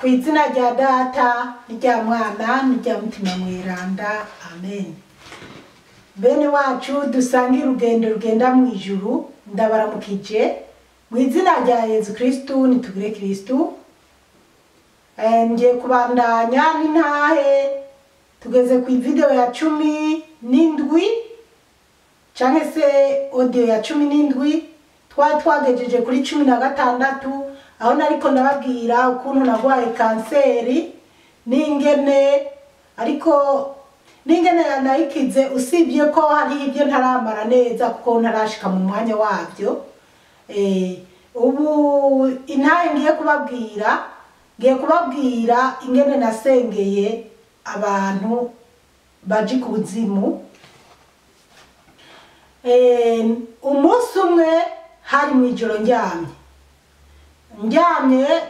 Kw'izina rya Data n'irya Mwana n'irya Mutima Mweranda, amen. Bene wacu dusangira urugendo rugenda mu ijuru, ndabaramukije mu izina rya Yesu Kristu, nitugire Kristu. Ngiye kubandanya n'intahe, tugeze ku video ya 17 canke se audio ya 17, twagejeje kuri 16, aho nariko ndababwira ukuntu nagwaye kanseri n'ingene nayikize, usibye ko hari ibyo ntaramara neza kuko ntarashika mu mwanya wabyo. Ubu intahe ngiye kubabwira ingene nasengeye abantu baji ku buzimu. Umunsi umwe hari mwijoro ndyamye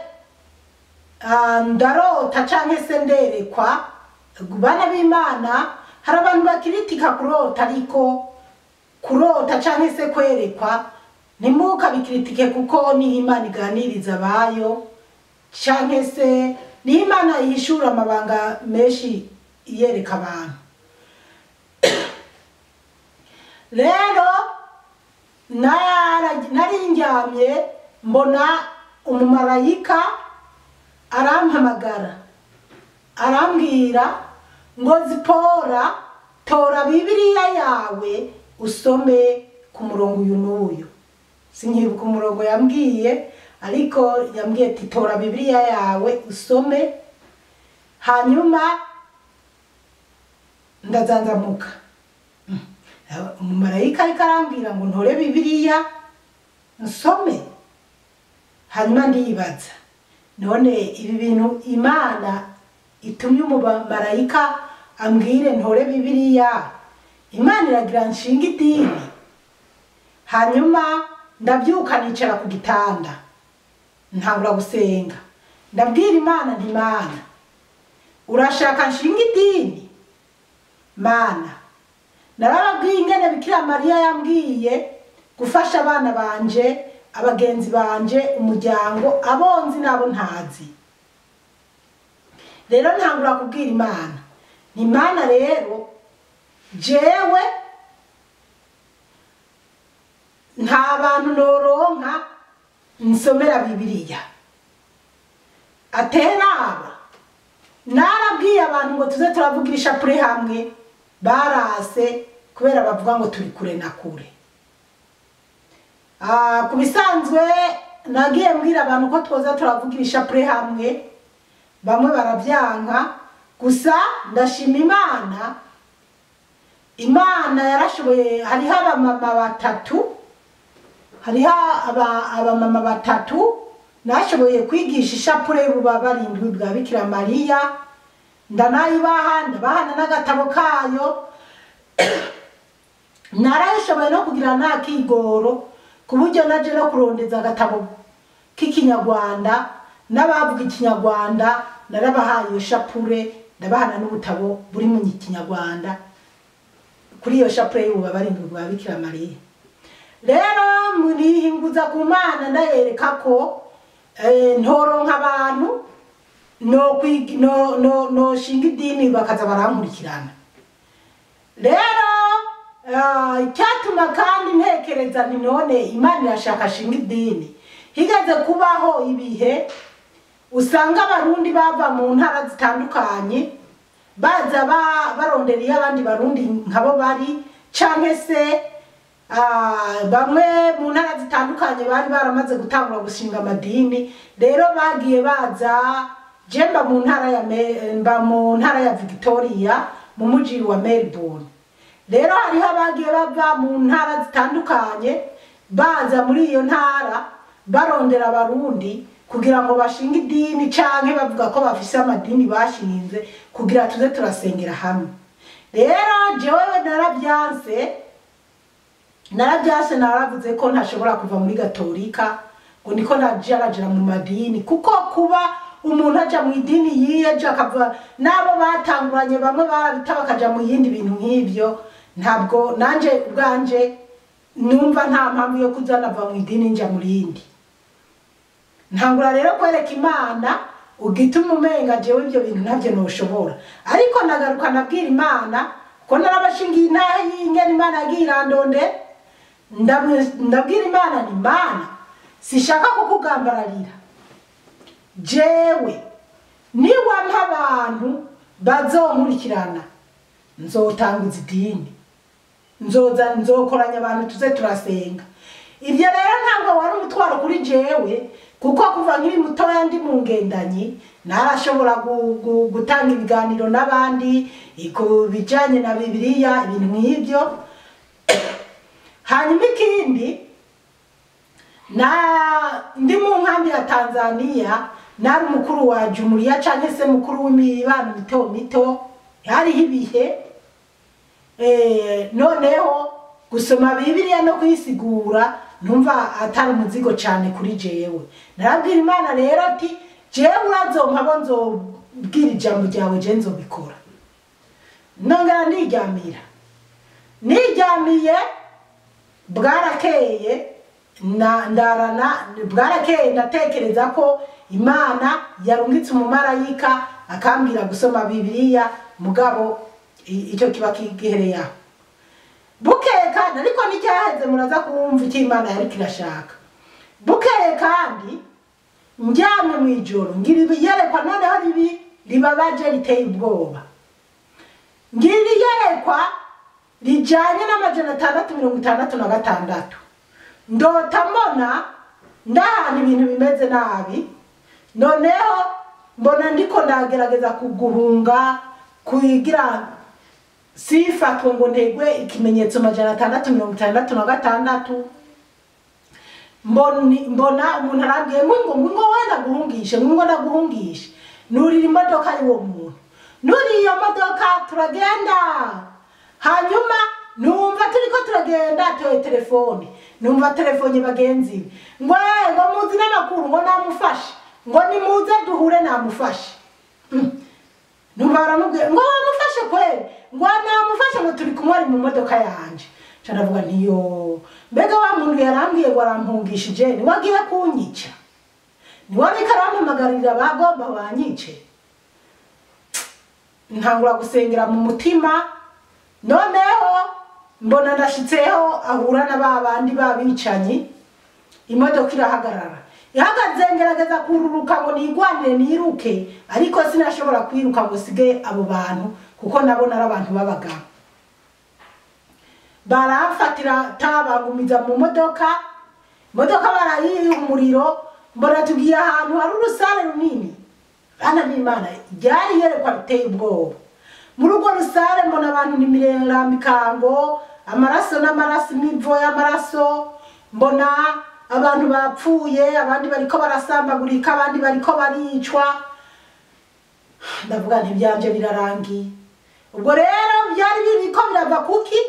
ndarota canke se nderekwa. Bana b'Imana, hari abantu bakiritika kurota, ariko kurota canke se kwerekwa ntimukabikiritike kuko ni Imana iganiriza abayo, canke se ni Imana yishura amabanga menshi yereka abantu. Rero nari ndyamye mbona umumarayika arampamagara, arambwira ngo Zipora, tora Bibiliya yawe usome ku murongo uyu n'uyu. Sinkibuka umurongo yambwiye, ariko yambwiye ati tora Bibiliya yawe usome. Hanyuma ndazanzamuka, umumarayika ariko arambwira ngo ntore Bibiliya nsome. Hanyuma ndibaza, none ibi bintu Imana itumye umumarayika ambwire ntore Bibiliya, Imana iragira nshinga idini? Hanyuma ndabyuka nicara ku gitanda, ntangura gusenga, ndabwira Imana nti Mana, urashaka nshinga idini? Mana, narababwiye ingene Bikira Mariya yambwiye gufasha abana banje, abagenzi banje, umuryango, abonzi nabo ntazi. Rero ntangura kubwira Imana nti Imana, rero jewe nta bantu noronka nsomera Bibiliya. Ateraba narabwiye abantu ngo tuze turavugira ishapure hamwe, barase kubera bavuga ngo turi kure na kure. Kubisanzwe nagiye mbwira abantu ko twoza turavugira ishapure hamwe, bamwe baravyanka. Gusa ndashima Imana yarashoboye. Hariho abamama batatu nashoboye kwigisha ishapure buba barindwi bwa Bikira Mariya, ndabahana n'agatabo kayo. Narashoboye no kugira nakigoro ku buryo naje no kurondeza agatabo k'ikinyarwanda, n'abavuga ikinyarwanda narabahaye iyo shapure, ndabahana n'ubutabo buri mu kinyarwanda kuri iyo shapure y'ubu barindwi bwa Bikira Mariya. Rero murihinguza ku Mana ndayereka ko ntoronka abantu no shinga idini bakaza barankurikirana. Rero icyatuma kandi ntekereza nti none Imana irashaka shinga idini, higeze kubaho ibihe usanga abarundi bava mu ntara zitandukanye baza barondera iyo abandi barundi nkabo bari, canke se bamwe mu ntara zitandukanye bari baramaze gutangura gushinga amadini. Rero bagiye baza, mba mu ntara ya Victoria mu muji wa Melbourne. Rero hariho abagiye bava mu ntara zitandukanye baza muri iyo ntara barondera abarundi kugira ngo bashinge idini, canke bavuga ko bafise amadini bashinze kugira tuze turasengera hamwe. Rero jewe narabyanse, naravuze ko ntashobora kuva muri Gatolika ngo niko najarajira mu madini, kuko kuba umuntu aja mu idini yiyeje akava nabo batanguranye, bamwe barabita bakaja mu yindi bintu nk'ivyo, ntabwo nanje ubwanje numva nta mpamvu yo kuzana va mu idini nja mu rindi. Ntangura rero kwereka Imana ugituma umenga jewe ibyo bintu ntabyo noshobora ariko nagaruka nabwira Imana ko narabashingiye intahe y'ingene Imana yagirandonde ndabwira Imana ni Imana sishaka kukugambararira jewe niwa nk'abantu bazonkurikirana nzotanguza idini nzokoranya abantu tuze turasenga ibyo rero ntabwo wari umutwaro kuri jewe kuko kuva nkiri mutoya ndi mu ngendanyi narashobora gutanga ibiganiro n'abandi bijanye na Bibiliya ibintu nk'ibyo hanyuma ikindi ndi mu nkambi ya Tanzania nari umukuru wa jumuiya canke se mukuru w'imibano mito hariho ibihe noneho gusoma Bibiliya no kuyisigura numva atari umuzigo cyane kuri jewe narabwira Imana rero ati jewe urazompa bo nzobwira ijambo ryawe je nzobikora nongera niryamiye bwarakeye bwarakeye ndatekereza ko Imana yarungitse umumarayika akambwira gusoma Bibiliya mugabo icyo kiba kigereye aho bukeye kandi ariko n'icyaheze muraza kumva icyo Imana yari kirashaka bukeye kandi njyamye mu ijoro ngira ibiyerekwa noneho ribabaje riteye ubwoba ngira iyerekwa rijanye n'amajana 666 ndota mbona ndahana ibintu bimeze nabi noneho mbona ndiko ndagerageza kuguhunga kuyigira sifatwe ngo ntegwe ikimenyetso majana 666 mbona umuntu arabwiye ngo wenda guhungishe ngo ndaguhungishe nurira imodoka y'uwo muntu nuri iyo modoka turagenda hanyuma numva turiko turagenda toye telefone numva telefone bagenzi ngo muzi n'amakuru ngo namufashe ngo nimuze duhure namufashe numva baramubwiye ngo wamufashe kweli ngo namufashe ngo turi kumwe ari mu modoka yanje caravuga ntiyo mbega wa muntu yarambwiye ngo arampungishije ni wagiye kunyica ni wari karampamagarira bagomba banyice ntangura gusengera mu mutima noneho mbona ndashitseho ahura na babandi babicanyi imodoka irahagarara ihagaze ngerageza kururuka ngo nigwanire niruke ariko sinashobora kwiruka ngo sige abo bantu kuko nabona ari abantu babagabo baramfatira tabangumiza mu modoka barayiye umuriro mbona tugiye ahantu hari urusare runini bana b'Imana ryari yerekwa riteye ubwoba muri urwo rusare mbona abantu nimirengambikango amaraso n'amaraso imivo y'amaraso mbona abantu bapfuye abandi bariko barasambagurika abandi bariko baricwa ndavuga nti byanje birarangiye ubwo rero byari biriko birava kuki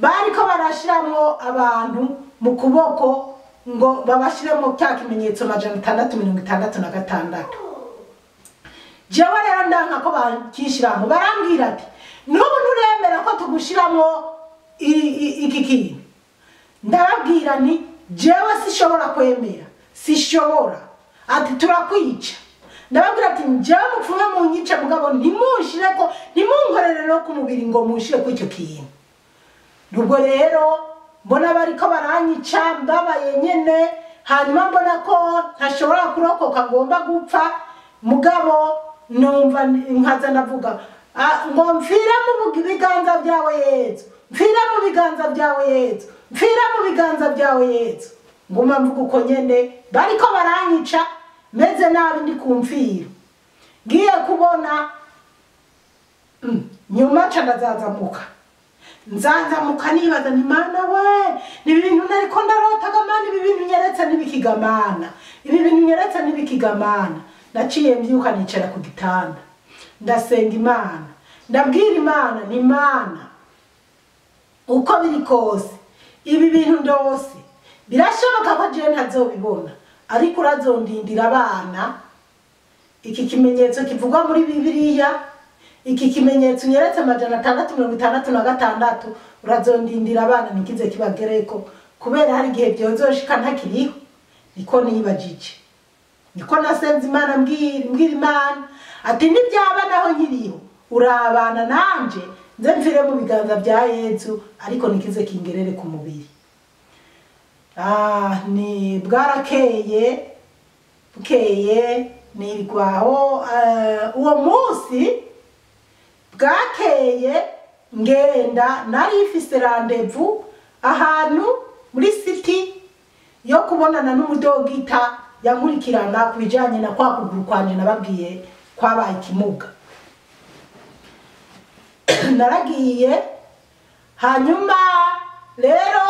bariko barashiramo abantu mu kuboko ngo babashiremo cya kimenyetso majana 666 jewe rero ndanka ko bakishiramo barambwira ati nubu nturemera ko tugushiramo iki kintu ndababwira ni jewe sishobora kwemera sishobora ati turakwica ndababwira ati jewe mupfume mu nyica mugabo ntimunshire ko ntimunkorere no ku mubiri ngo munshire ko icyo kintu nubwo rero mbona bariko baranyica mbabaye nyene hanyuma mbona ko ntashobora kurokoka ngomba gupfa mugabo numva nkaza ndavuga ngo mfira mu biganza byawe Yesu mfira mu biganza byawe Yesu mfira mu biganza byawe Yesu nguma mvuga uko nyene bariko baranyica meze nabi ndi kumfira ngiye kubona nyuma candazazamuka nzanzamuka nibaza ni Mana we ni ibintu nariko ndarotaga Mana ibi bintu nyeretse nibikigamana ibi bintu nyeretse nibikigamana naciye mbyuka nicara ku gitanda ndasenga Imana ndabwira Imana ni Mana uko biri kose ibi bintu ndose birashoboka ko je ntazobibona ariko urazondindira abana iki kimenyetso kivugwa muri Bibiliya iki kimenyetso nyeretse amajana 666 urazondindira abana nikize kibagereko kubera hari gihe byozoshika ntakiriho niko nibajije niko nasenze Imana mbwira Imana ati nibyaba naho nkiriho urabana nanje nze mfire mu biganza bya Yesu ariko nikize kingerere ku mubiri. Ni bwarakeye nirwaho uwo munsi bwakeye ngenda nari ifise rendezvous ahantu muri city yo kubonana n'umudogita yankurikirana kubijanye na kwa kuguru kwanje nababwiye kwabaye ikimuga. Naragiye hanyuma rero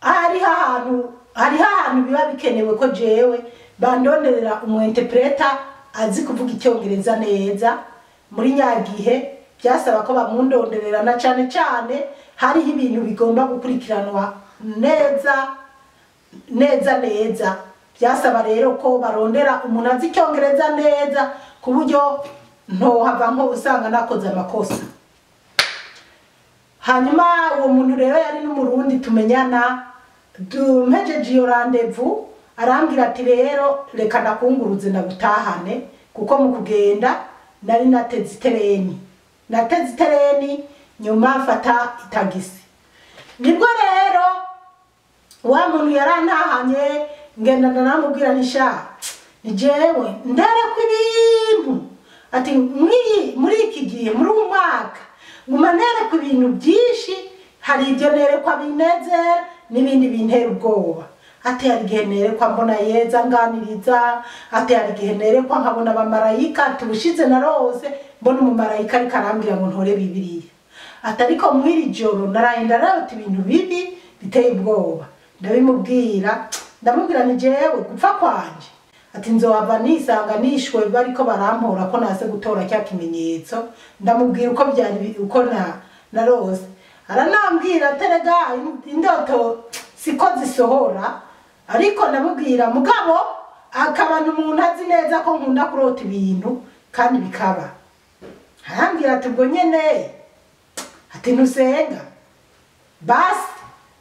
hari ahantu biba bikenewe ko jewe bandonderera umwinterpreta azi kuvuga icyongereza neza. Muri nyagihe byasaba ko bamundonderera na cyane cyane hariho ibintu bigomba gukurikiranwa neza. Byasaba rero ko barondera umuntu azi icyongereza neza ku buryo ntohava nko usanga nakoze amakosa. Hanyuma uwo muntu rero yari n'umurundi tumenyana, mpejeje iyo rendezvous arambwira ati rero reka nakunguruze ndagutahane kuko mu kugenda nari nateze itereni nyuma mfata itagisi. Nibwo rero wa muntu yarantahanye ngenda namubwira nisha nijewe ndereko ibintu ati muri iki gihe muri umwaka nguma nereko ibintu byinshi, hari ibyo nerekwa binezera n'ibindi bintera ubwoba. Ati hari igihe nerekwa mbona Yeza nganiriza, ati hari igihe nerekwa nkabona abamarayika, tubushize narose mbona umumarayika ariko arambwira ngo ntore Bibiliya. Ati ariko mwiri joro narahenda rero ibintu bibi biteye ubwoba. Ndamubwira ni jewe gupfa kwanje ati nzohava nisanga nishwe bariko barampora ko nase gutora cya kimenyetso. Ndamubwira uko byari uko narose. Aranambwira terega indoto siko zisohora, ariko ndamubwira mugabo akabana umuntu azi neza ko nkunda kurota ibintu kandi bikaba. Arambwira ati ubwo nyene ati ntusenga basi.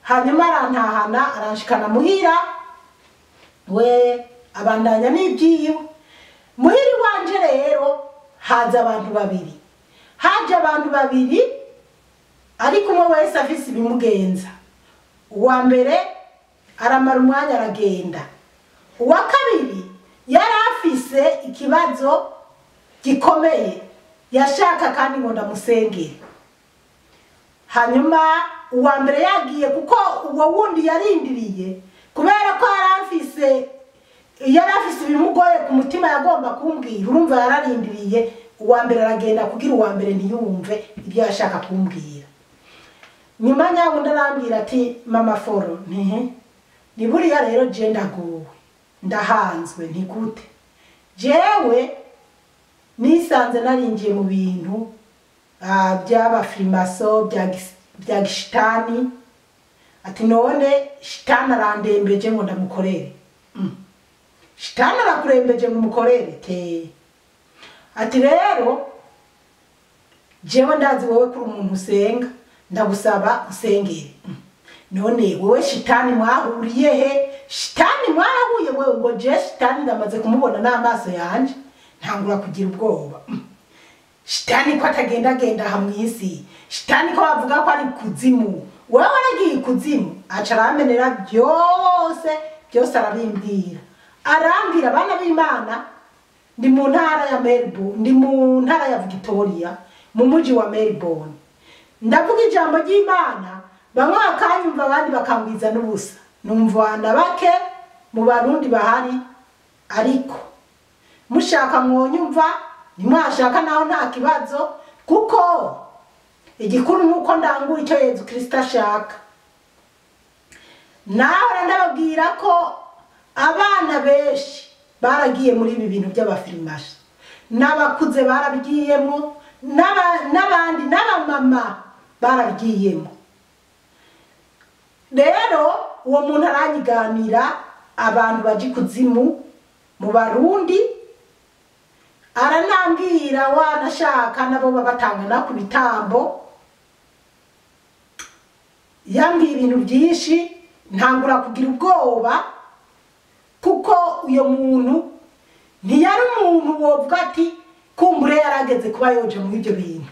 Hanyuma arantahana aranshikana muhira we abandanya n'ibyiwe. Muhiri wanje rero haje abantu babiri ariko umwe wese afise ibimugenza. Uwa mbere aramara umwanya aragenda, uwa kabiri yari afise ikibazo gikomeye yashaka kandi ngo ndamusengere. Hanyuma uwa mbere yagiye kuko uwo wundi yarindiriye kubera ko yari afise ibimugoye ku mutima yagomba kumbwira. Urumva yararindiriye uwa mbere aragenda kugira uwa mbere ntiyumve ibyo yashaka kumbwira. Nyuma nyawundi arambwira ati mama Foro ni buriya rero je ndagowe ndahanzwe ntigute. Jewe nisanze narinjiye mu bintu by'abafrimaso bya gishitani. Ati none shitani arandembeje ngo ndamukorere. Shitani arakurembeje ngo umukorere te. Ati rero jewe ndazi wowe kuri umuntu usenga ndagusaba usengere. None wowe shitani mwahuriye he? Shitani mwarahuye wewe? Ngo je shitani ndamaze kumubona n'amaso yanje ntangura kugira ubwoba. Shitani ko atagenda hamwisi, shitani ko bavuga ko ari kuzimu, wewe waragiye kuzimu. Aca aramenera byose arabimbwira. Arambwira abana b'Imana ndi mu ntara ya Melbourne, ndi mu ntara ya Victoria mu muji wa Melbourne. Ndavuga ijambo ry'Imana bamwe bakanyumva abandi bakangwiza n'ubusa. Numvana bake mu Barundi bahari, ariko mushaka mwonyumva nimwashaka naho nta kibazo kuko igikuru nuko ndangura icyo Yesu Kristo ashaka. Nawe ndababwira ko abana benshi baragiye muri ibi bintu by'abafirimashi, n'abakuze barabigiyemo, n'abandi n'abamama barabigiyemo. Rero uwo muntu aranyiganira abantu baje kuzimu mu Barundi, aranambwira wanashaka nabo babatangana ku bitambo. Yambwiye ibintu byinshi ntangura kugira ubwoba kuko uyo muntu wovuga ati kumbure yarageze kuba yoje mu ibyo bintu.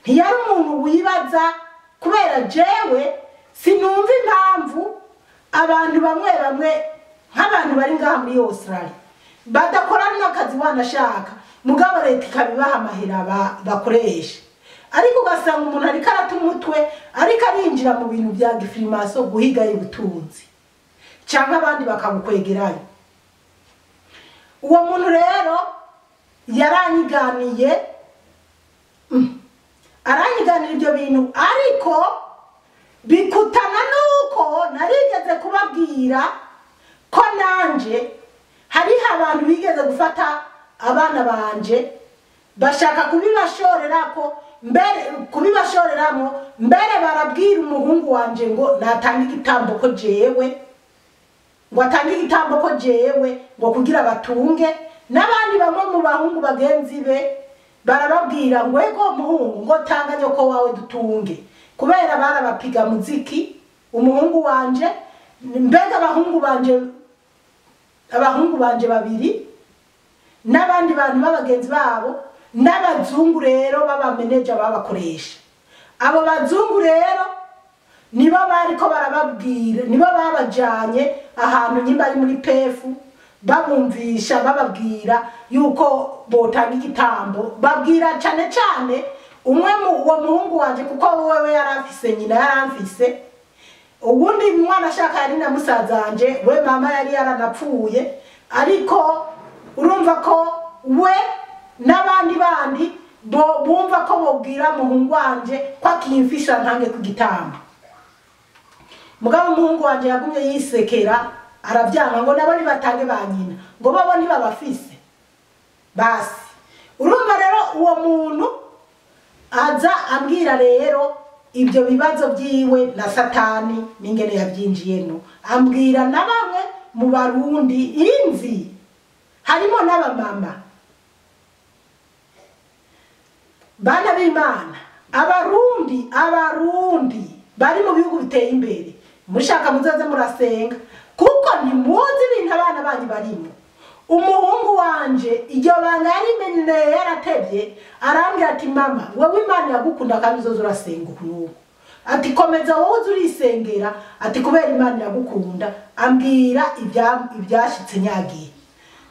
Ntiyari umuntu wibaza kubera jewe sinumva impamvu abantu bamwe nk'abantu bari ngaha muri Australia badakora n'akazi wanashaka mugabo leta ikabibaha amahera bakoresha. Ariko ugasanga umuntu ariko arata umutwe ariko arinjira mu bintu bya gifirimaso guhiga y'ubutunzi cyangwa abandi bakamukwegerayo. Uwo muntu rero yaranyiganiye aranyiganira ibyo bintu, ariko bikutana nuko narigeze kubabwira ko nanje hariho abantu bigeze gufata abana banje bashaka kubibashoreramo mbere barabwira umuhungu wanje ngo natanga igitambo ko jewe ngo kugira batunge, n'abandi bamwe mu bahungu bagenzi be barababwira ngo ego muhungu ngo tanga nyoko wawe dutunge, kubera barabapiga muziki umuhungu wanje mbega abahungu banje babiri n'abandi bantu b'abagenzi babo n'abazungu rero b'abameneja babakoresha. Abo bazungu rero nibo bariko barababwira, nibo babajanye ahantu nyimba ari muri pefu babumvisha bababwira yuko botanga igitambo. Babwira cyane umwe uwo muhungu wanje kuko wewe yarafise nyina yaramfise, ubundi mwana ashaka yari na musazanje we mama yari yaranapfuye, ariko urumva ko we n'abandi bandi bumva ko bobwira muhungu wanje ko akimfisha ntange ku gitambo. Mugabo umuhungu wanje yagumye yisekera aravyanga ngo nabo nibatange banyina ngo babo ntibabafise basi. Urumva rero uwo muntu aza ambwira rero ibyo bibazo byiwe na Satani n'ingene yabyinjiyeno, ambwira na bamwe mu Barundi inzi harimo n'abamama bana b'Imana. Abarundi bari mu bihugu biteye imbere mushaka muzaze murasenga kuko ntimuzi ibintu abana banyu barimo. Umuhungu wanje iryo banga yarimenye yaratevye arambwira ati mama wewe Imana yagukunda kandi uzoza urasenga ukunuko, ati komeza wowe urisengera, ati kubera Imana yagukunda. Ambwira ibyashitse nyagiye.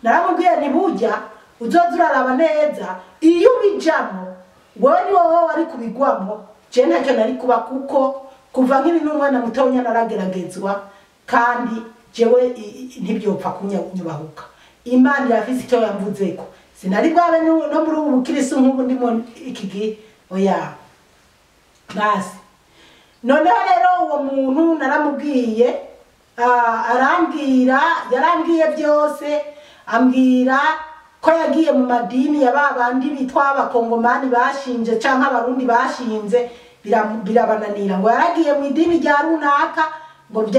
Naramubwiye ni burya uzoza uraraba neza iyo ubijamo wewe ni wowe wari kubigwamo, je ntacyo nari kuba kuko kuva nkiri n'umwana mutonya narageragezwa kandi jewe ntibyopfa kunyubahuka. Imana irafise icyo yamvuzeko, sinari bwabe no muri ubu bukirisu nk'ubu ndimo iki gihe oya basi. Noneho rero uwo muntu naramubwiye yarambwiye byose, ambwira ko yagiye mu madini ya babandi bitwa abakongomani bashinje canke abarundi bashinze birabananira, ngo yaragiye mu idini rya runaka ngo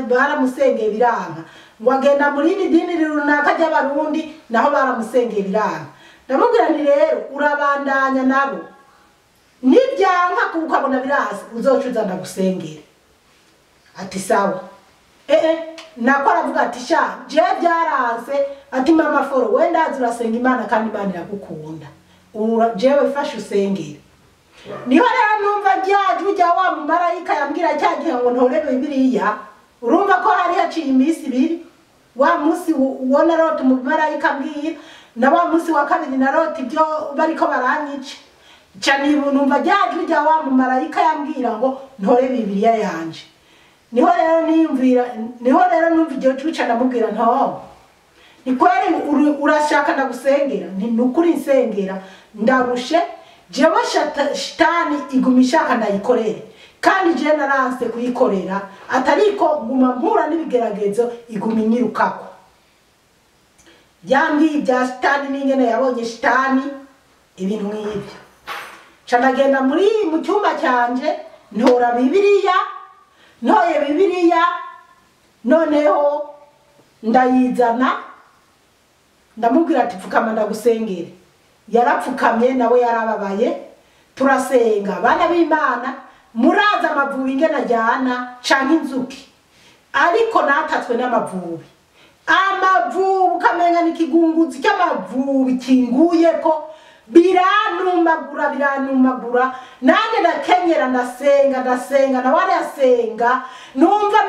baramusengeye biranka, ngo agenda muri idini runaka ry'abarundi naho baramusengeye biranka. Ndamubwira nti rero urabandanya nabo nibyanka ukabona birasi uzocuza ndagusengera. Ati sawa. Nako aravuga ati sha je byaranse, ati mama foro wenda urasenga Imana kandi Imana iragukunda jewe fasha usengera. Niho rero numva ryajwi rya wa mumarayika yambwira cyagihe ngo ntore Bibiliya. Urumva ko hari haciye iminsi ibiri, wa munsi ubona rota umumarayika mbwira na wa munsi wa kabiri narota ibyo bariko baranyica cyane. Numva ryajwi rya wa mumarayika yambwira ngo ntore Bibiliya yanje. Niho rero numva iryo cuca ndamubwira nto ni kweri urashaka ndagusengera, ni ukuri nsengera ndarushe jewe shitani igumishaka ndayikorere kandi je naranse kuyikorera, atariko nguma mpura n'ibigeragezo igumi nyirukako. Yambwiye bya shitani n'ingene yabonye shitani ibintu nk'ibyo. Canagenda mu cyumba cyanje ntora Bibiliya, ntoye Bibiliya noneho ndayizana ndamubwira ati pfukama ndagusengere. Yarapfukamye nawe yarababaye turasenga. Bana b'Imana muraza amavubi ingena jana canke inzuki, ariko natatswe n'amavubi amavubu ukamenga n'ikigunguzi cy'amavubu kinguye ko biranumagura nanjye ndakenyera ndasenga nawe arasenga numva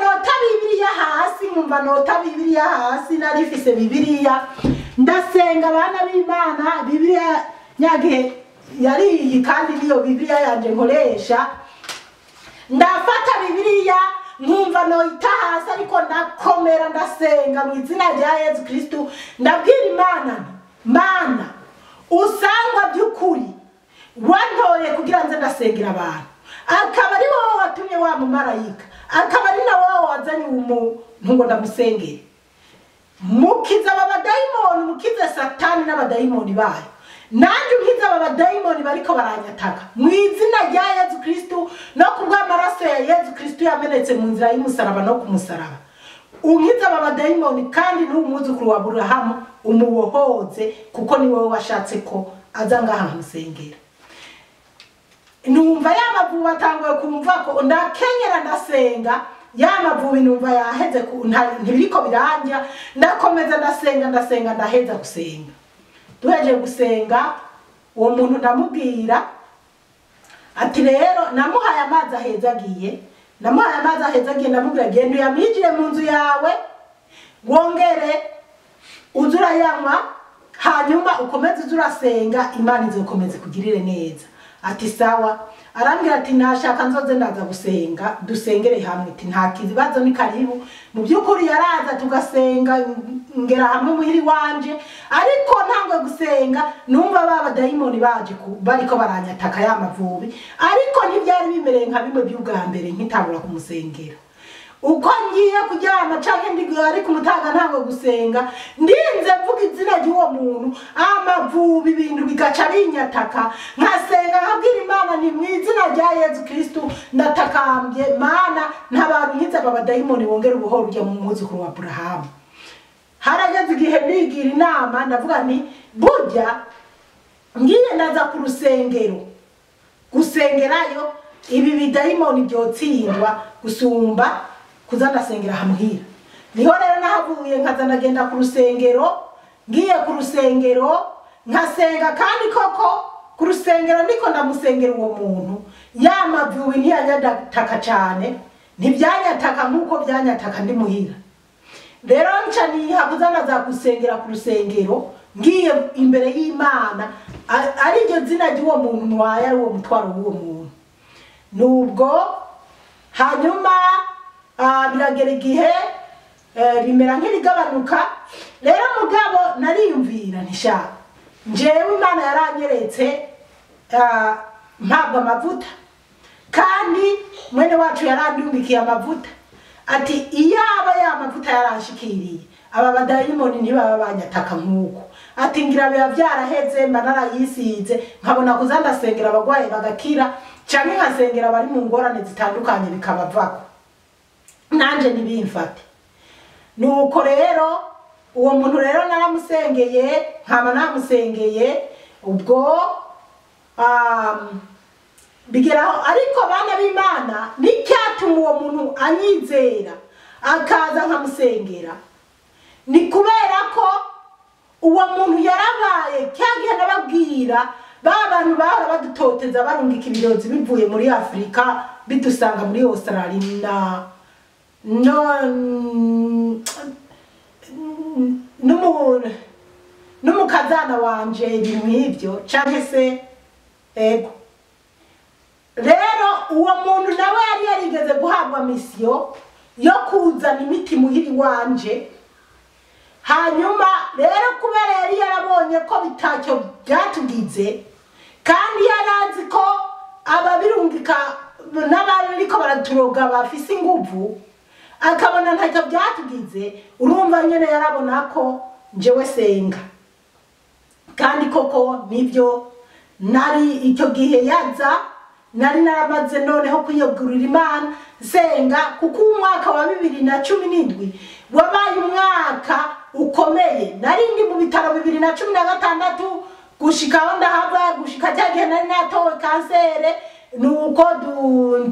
nota Bibiliya hasi narifise Bibiliya ndasenga abana b'Imana Bibiliya nyagihe yari iyi kandi niyo Bibiliya yanje nkoresha ndafata Bibiliya nkumva noita hasi ariko ndakomera ndasenga mu izina rya Yesu Kristo ndabwira Imana usanga by'ukuri wantoye kugira nze ndasengera abantu akaba ari wowe watumye wa mumarayika akaba ari nawe wazanye umuntu ngo ndamusengere mukiza abadayimoni mukize satani n'abadayimoni bayo nanjye ukiza abadayimoni bariko baranyataka mu izina rya Yesu Kristo no kubw'amaraso ya Yesu Kristo yamenetse mu nzira y'umusaraba no kumusaraba unkiza abadayimoni kandi n'umwuzukuru wa Aburahamu umubohoze kuko ni wowe washatse ko aza ngaha musengera numva yamavubu atanguye kumva ko ndakenyera ndasenga yamavubu numva yaheze ntibiriko biranja ndakomeza ndasenga ndaheza gusenga duheje gusenga uwo muntu ndamubwira ati rero namuhaye amazi ahezagiye ndamubwira genda uyamijire mu nzu yawe wongere uzura yanywa hanyuma ukomeze uzurasenga Imana izokomeze kugirire neza ati sawa arambwira ati nashaka nzoze ndaza gusenga dusengere hamwe ati nta kibazo ni karibu mu byukuri yaraza tugasenga ngera hamwe muhiri wanje ariko ntangwe gusenga numva baba dayimoni baje bariko baranyataka yamavubi ariko ntibyari bimereye nka bimwe by'ubwa mbere nkitangura kumusengera uko ngiye kuryama canke ndigari kumutanga ntango gusenga ndinze mvuga izina ry'uwo muntu amavubi ibintu bigaca binyataka nkasenga nkabwira Imana ni mu izina rya Yesu Kristo ndatakambye Mana ntabantu nkiza abadayimoni bongera ubuhoro ujya mu mwuzukuru wa Aburahamu harageze igihe nigira inama ndavuga nti burya ngiye ndaza ku rusengero gusengerayo ibi bidayimoni byotsindwa gusumba kuzana sengera hamuhira niho rero nahavuye nkaza ndagenda ku rusengero ngiye ku rusengero nkasenga kandi koko ku rusengero ndiko ndamusengera uwo muntu yamavubi ntiyanyataka cyane ntibyanyataka nkuko byanyataka ndi muhira rero nca nihakuzana za gusengera ku rusengero ngiye imbere y'Imana ari ryo zina ry'uwo muntu ntwaye ari uwo mutwaro w'uwo muntu nubwo hanyuma biragera igihe bimera nk'ibigabanuka rero mugabo nariyumvira ntishaka njewe Imana yaranyeretse mpabwa amavuta kandi mwene wacu yarandungikiye amavuta ati iyaba ya mavuta yaranshikiriye aba badayimoni ntibaba banyataka nkuko ati ngira biba byaraheze manara yisize nkabona kuzandasengera abagwaye bagakira cyane nkasengera bari mu ngorane zitandukanye bikabavako nanje nibimfate nuko rero uwo muntu rero naramusengeye nkaba namusengeye ubwo bigeraho ariko bana b'Imana nicyatuma uwo muntu anyizera akaza nkamusengera ni kubera ko uwo muntu yarabaye cyagiye nababwira babantu bahora badutoteza barungika ibirozi bivuye muri Afrika bidusanga muri Australia n'umukazana wanje ibintu nk'ibyo cyangwa se ego rero uwo muntu nawe yari yarigeze guhabwa misiyo yo kuzana imiti muhiri wanje hanyuma rero kubera yari yarabonye ko bitacyo byatugize kandi yarazi ko ababirungika n'abariko baraturoga bafise inguvu akabona ntacyo byatugize urumva nyene yarabona ko njewe senga kandi koko nibyo nari icyo gihe yaza nari naramaze noneho kwiyogurira Imana senga kuko umwaka wa 2017 wabaye umwaka ukomeye nari ndi mu bitaro 2016 gushika aho ndahava gushika cyagihe nari natowe kansere nuko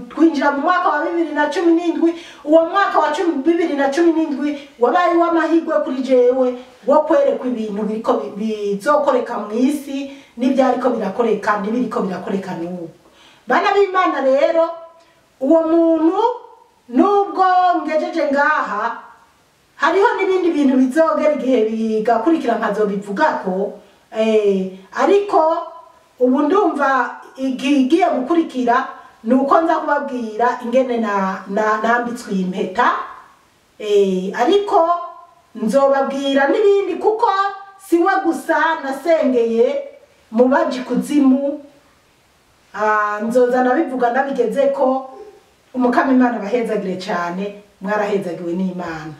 twinjira mu mwaka wa 2017. Uwo mwaka wa 2017 wabaye w'amahirwe kuri jewe wo kwerekwa ibintu biriko bizokoreka mu isi n'ibyariko birakoreka n'ibiriko birakoreka n'ubu. Bana b'Imana rero uwo muntu nubwo ngejeje ngaha hariho n'ibindi bintu bizogera igihe bigakurikira nkazobivugako ariko ubu ndumva igiye gukurikira nuko nza kubabwira ingene nambitswe impeta ariko nzobabwira n'ibindi kuko siwe gusa nasengeye mu baji kuzimu nzoza nabivuga nabigeze ko umukama Imana bahezagire cyane mwarahezagiwe n'Imana.